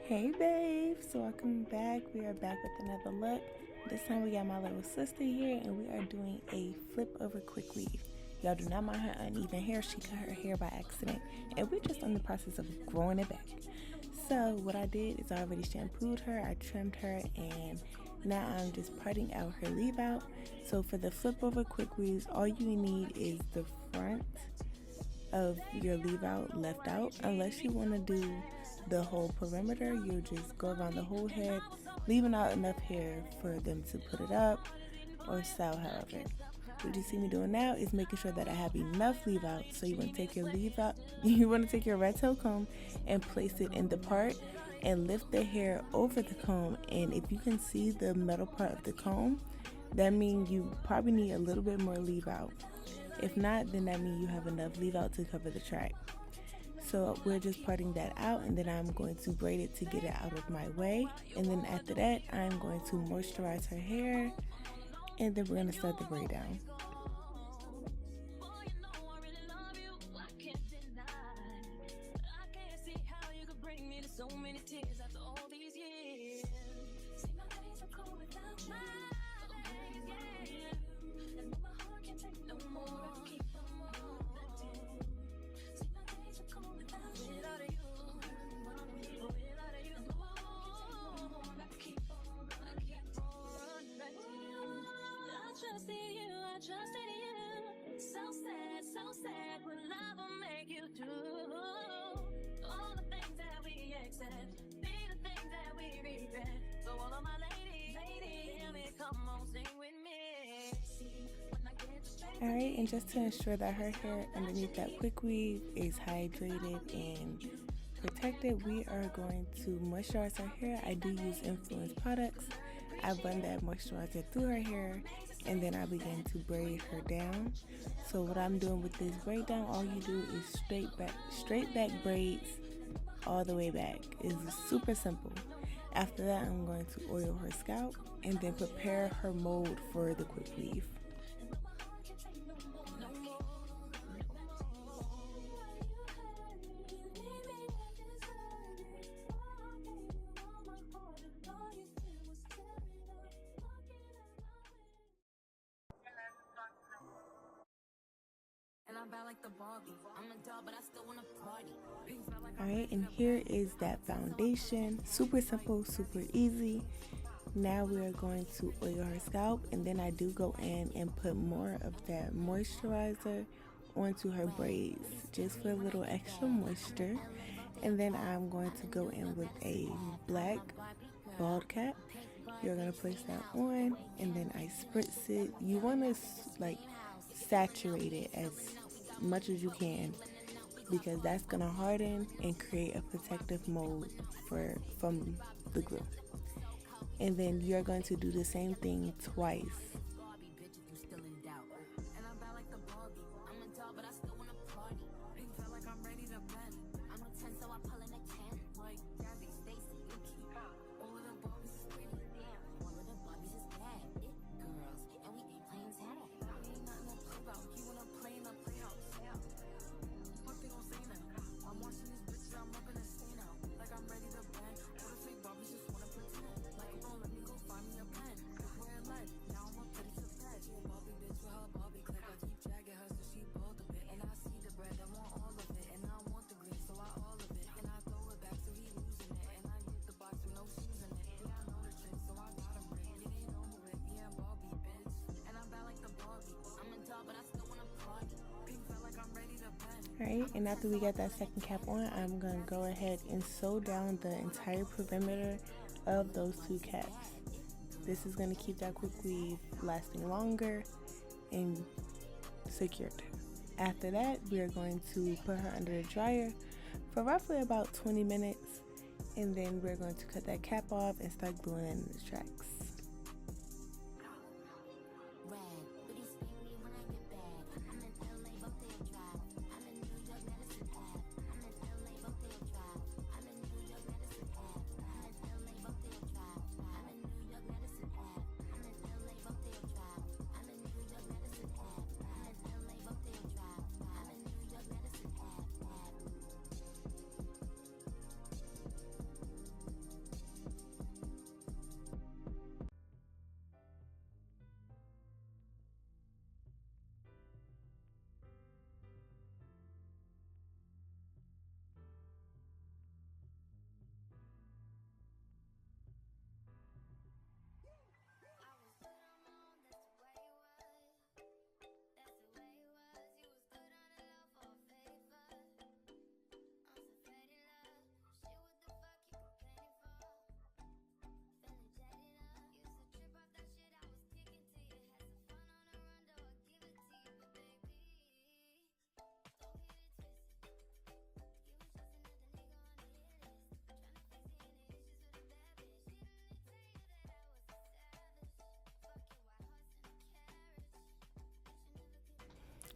Hey babes, so welcome back. We are back with another look. This time we got my little sister here and we are doing a flip over quick weave. Y'all do not mind her uneven hair. She cut her hair by accident and we're just in the process of growing it back. So what I did is I already shampooed her, I trimmed her, and now I'm just parting out her leave out. So for the flip over quick weaves, all you need is the front of your leave out left out. Unless you want to do the whole perimeter, you'll just go around the whole head, leaving out enough hair for them to put it up or style however. What you see me doing now is making sure that I have enough leave out. So you want to take your leave out, you want to take your red tail comb and place it in the part and lift the hair over the comb. And if you can see the metal part of the comb, that means you probably need a little bit more leave out. If not, then that means you have enough leave out to cover the track. So we're just parting that out, and then I'm going to braid it to get it out of my way. And then after that, I'm going to moisturize her hair, and then we're going to start the braid down. So sad when love will make you do all the things that we accept, be the things that we regret. So all of my ladies, hear me, come on, sing with me. Alright, and just to ensure that her hair underneath that quick weave is hydrated and protected, we are going to moisturize her hair. I do use Influence products. I run that moisturizer through her hair and then I begin to braid her down. So what I'm doing with this braid down, all you do is straight back braids all the way back. It's super simple. After that, I'm going to oil her scalp and then prepare her mold for the quick weave. Alright, and here is that foundation. Super simple, super easy. Now we are going to oil her scalp, and then I do go in and put more of that moisturizer onto her braids just for a little extra moisture. And then I'm going to go in with a black bald cap. You're going to place that on, and then I spritz it. You want to like saturate it as much as you can, because that's going to harden and create a protective mold from the glue. And then you're going to do the same thing twice. Alright, and after we get that second cap on, I'm going to go ahead and sew down the entire perimeter of those two caps. This is going to keep that quick weave lasting longer and secured. After that, we are going to put her under the dryer for roughly about 20 minutes, and then we're going to cut that cap off and start gluing in the tracks.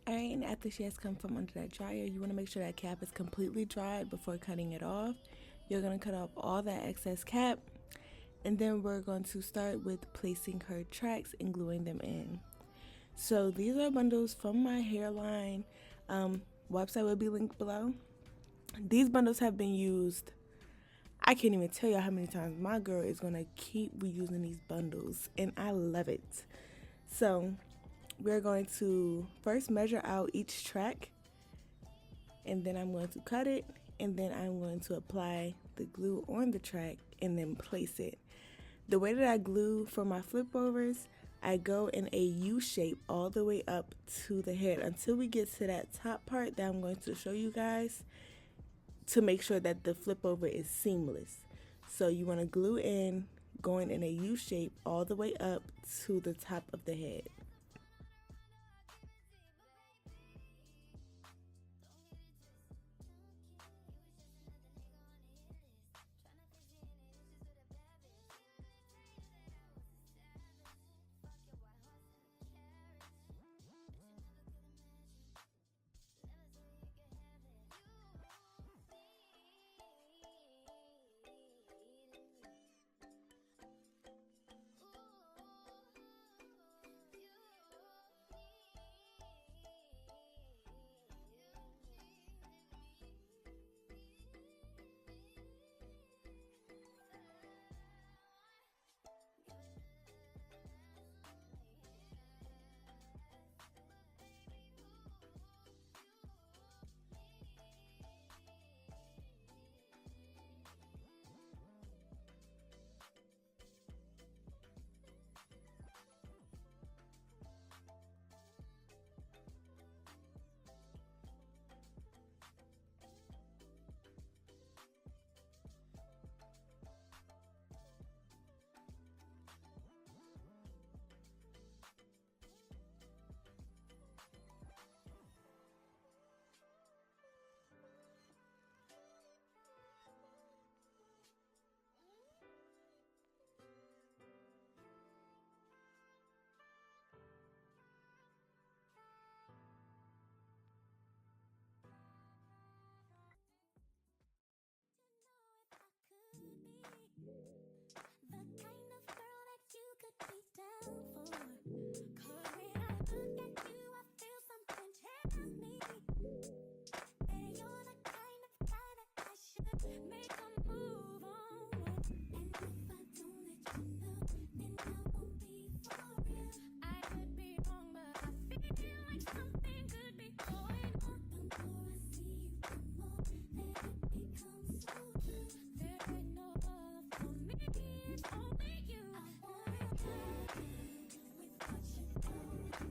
Alright, and after she has come from under that dryer, you want to make sure that cap is completely dried before cutting it off. You're going to cut off all that excess cap, and then we're going to start with placing her tracks and gluing them in. So these are bundles from my hairline. Website will be linked below. These bundles have been used, I can't even tell you how many times. My girl is going to keep reusing these bundles, and I love it. So we're going to first measure out each track, and then I'm going to cut it, and then I'm going to apply the glue on the track and then place it. The way that I glue for my flip overs, I go in a U shape all the way up to the head until we get to that top part that I'm going to show you guys, to make sure that the flip over is seamless. So you want to glue in, going in a U shape all the way up to the top of the head.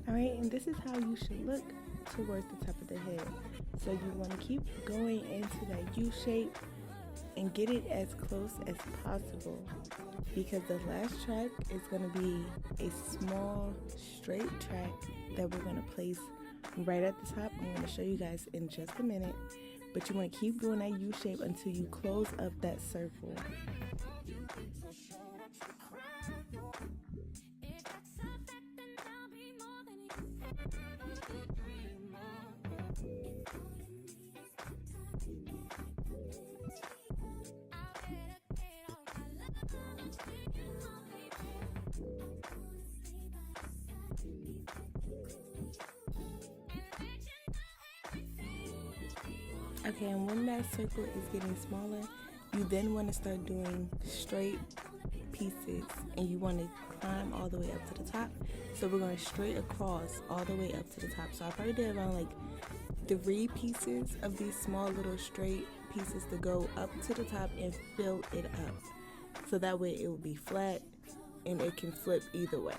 Alright, and this is how you should look towards the top of the head. So you want to keep going into that U shape and get it as close as possible, because the last track is going to be a small straight track that we're going to place right at the top. I'm going to show you guys in just a minute, but you want to keep doing that U shape until you close up that circle. Okay, and when that circle is getting smaller, you then want to start doing straight pieces, and you want to climb all the way up to the top. So we're going straight across all the way up to the top. So I probably did around like 3 pieces of these small little straight pieces to go up to the top and fill it up. So that way it will be flat and it can flip either way.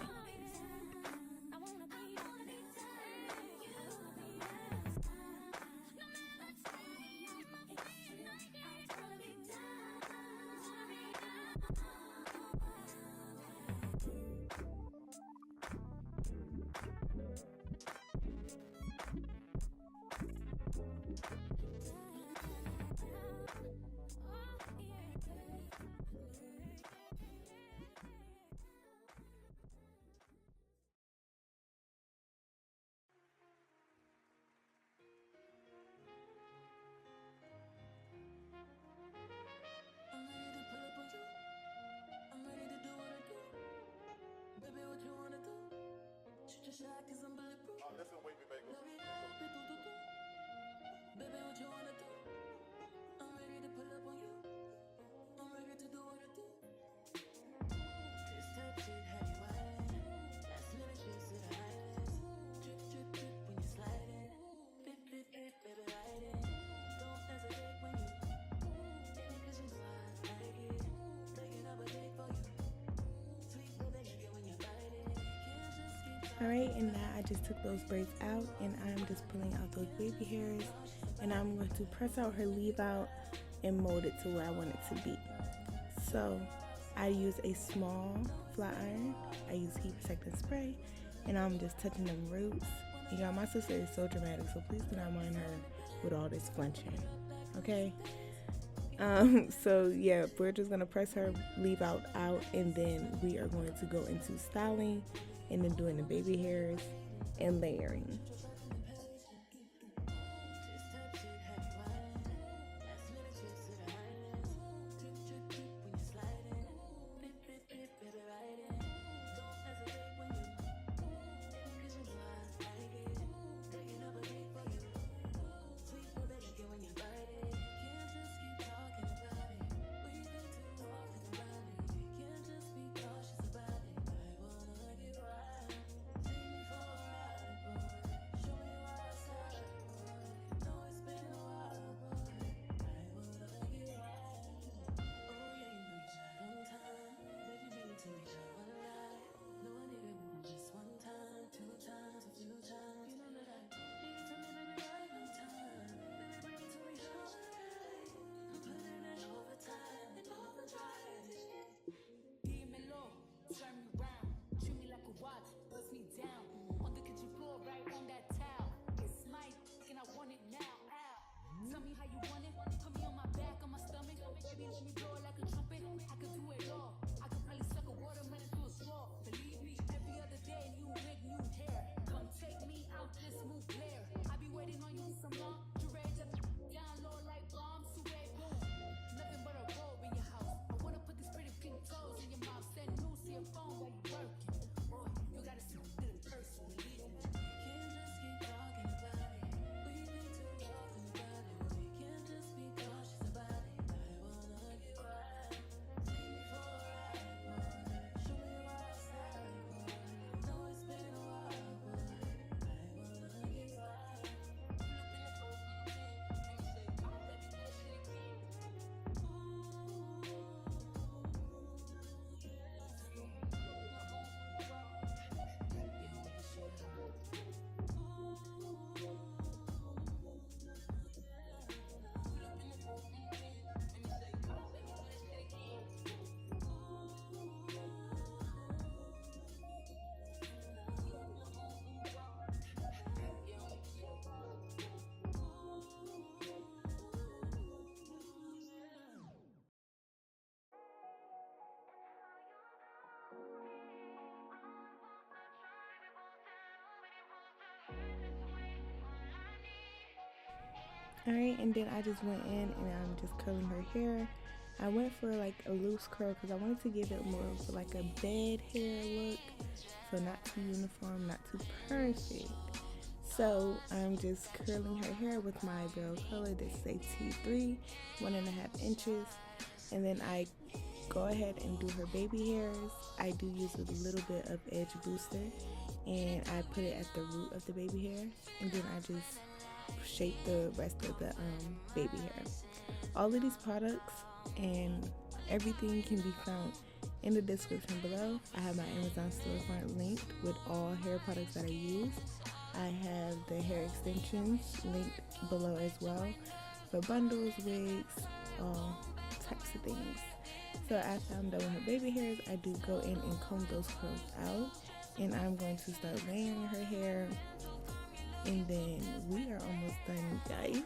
Oh, that's a wavy bagel. Baby, what you wanna do? I'm ready to pull up on you. I'm ready to do what I do. This type shit have you wildin'. Last minute shit to the highlights. Drip, drip, drip when you slide it. Bip, bip, bip, baby, ride it. Don't hesitate when you hit me 'cause you know I like it. Breaking up a dick for you. Sweet baby, like it when you bite it. Can't just keep Alright, and now I just took those braids out and I'm just pulling out those baby hairs, and I'm going to press out her leave out and mold it to where I want it to be. So I use a small flat iron, I use heat protectant spray, and I'm just touching them roots. And y'all, my sister is so dramatic, so please do not mind her with all this flinching, okay? So yeah, we're just gonna press her leave out, and then we are going to go into styling and then doing the baby hairs and layering. Alright, and then I just went in and I'm just curling her hair. I went for like a loose curl because I wanted to give it more of like a bed hair look, so not too uniform, not too perfect. So I'm just curling her hair with my Bedhair color. This is a T3, 1.5 inches, and then I go ahead and do her baby hairs. I do use a little bit of edge booster, and I put it at the root of the baby hair, and then I just shape the rest of the baby hair. All of these products and everything can be found in the description below. I have my Amazon storefront linked with all hair products that I use. I have the hair extensions linked below as well for bundles, wigs, all types of things. So after I'm done with her baby hairs, I do go in and comb those curls out, and I'm going to start layering her hair, and then we are almost done, guys.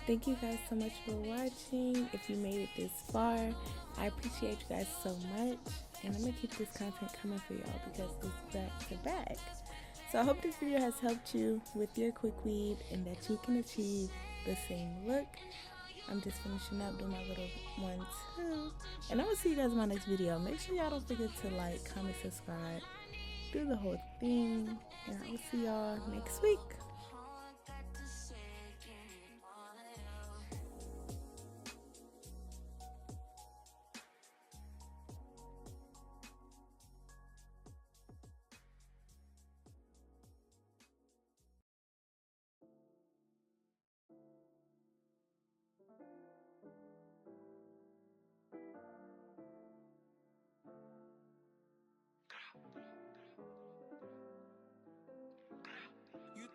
Thank you guys so much for watching. If you made it this far, I appreciate you guys so much. And I'm going to keep this content coming for y'all because it's back to back. So I hope this video has helped you with your quick weave and that you can achieve the same look. I'm just finishing up doing my little one too. And I'm going to see you guys in my next video. Make sure y'all don't forget to like, comment, subscribe, do the whole thing. And I will see y'all next week.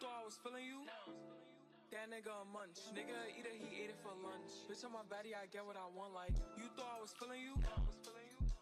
Thought I was feeling you? That nigga a munch. Nigga eat it, he ate it for lunch. Bitch on my body, I get what I want. Like, you thought I was feeling you?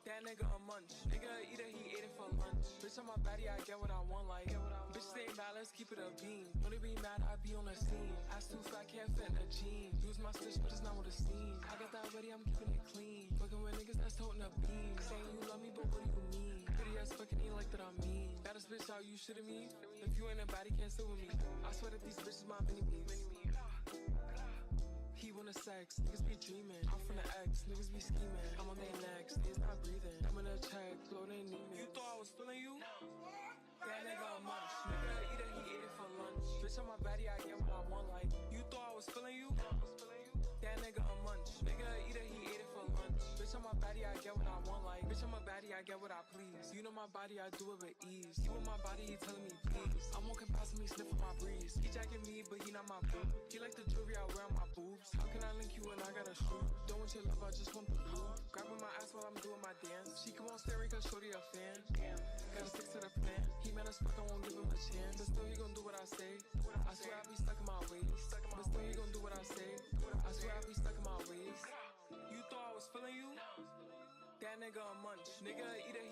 That nigga a munch. Nigga eat it, he ate it for lunch. Bitch on my body, I get what I want. Like, bitch stay mad, let's keep it a beam. When they be mad, I be on the scene. Ass too fat, can't fit in a jean. Use my stitch, but it's not what it seems. I got that ready, I'm keeping it clean. Fucking with niggas that's toting a beam. Saying you love me, but what do you mean? Pretty ass fucking ain't like that I mean. Baddest bitch, how you shitting me? If you ain't a baddie, can't sit with me. I swear that these bitches my mini-me's. He wanna sex, niggas be dreaming. I'm from the X, niggas be scheming. I'm on their necks, they's not breathing. I'm in a check, blow they need me. You thought I was feeling you? That nigga a munch. Nigga eat it, he ate it for lunch. Bitch on my body, I get what I want. Like, you thought I was feeling you? That nigga a munch. Nigga eat it, he ate it for lunch. Bitch on my body, I get what I want. Like, bitch on my body, I get what I please. You know my body, I do it with ease. You in my body, he telling me please. I'm walking past me, sniffing my breeze. He jacking me, but he not my boo. He like the jewelry I wear on my boobs. How can I link you when I got a shoe? Don't want your love, I just want the blue. Grabbing my ass while I'm doing my dance. She come on staring cause shorty a fan. Gotta stick to the plan. He mad as fuck, I won't give him a chance. But still he gon' do what I say. I swear I be stuck in my ways. But still he gon' do what I say. I swear I be stuck in my ways. You thought I was feeling you? That nigga a munch. Nigga eat it.